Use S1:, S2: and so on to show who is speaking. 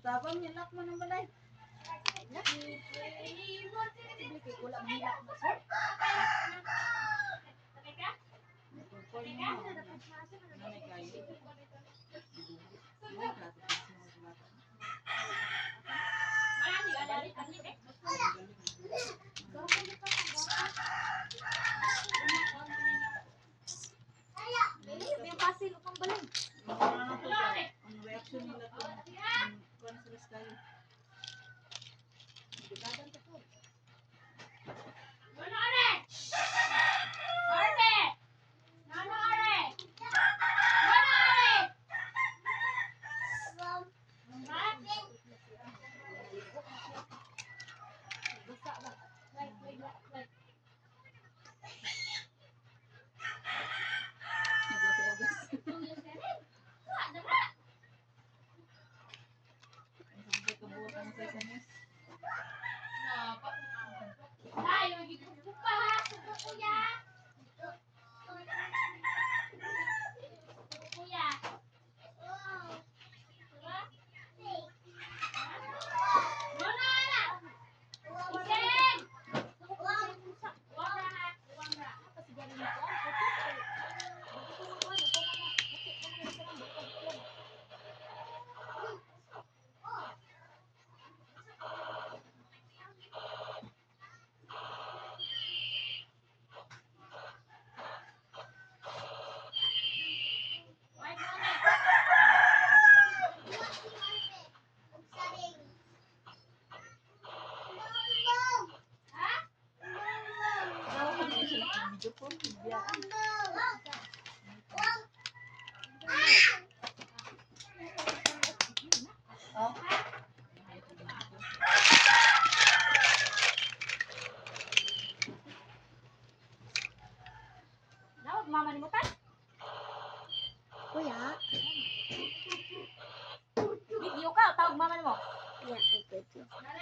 S1: Tabang nilak mo ng balay. Wala mahilak mo sir. May pasil upang balay. Ang reaction nila kung kung sila style. Bigadan ka po. Mama ni mo tan?
S2: Kuya.
S1: Video ka, tawag mama ni mo.
S2: Yeah, okay.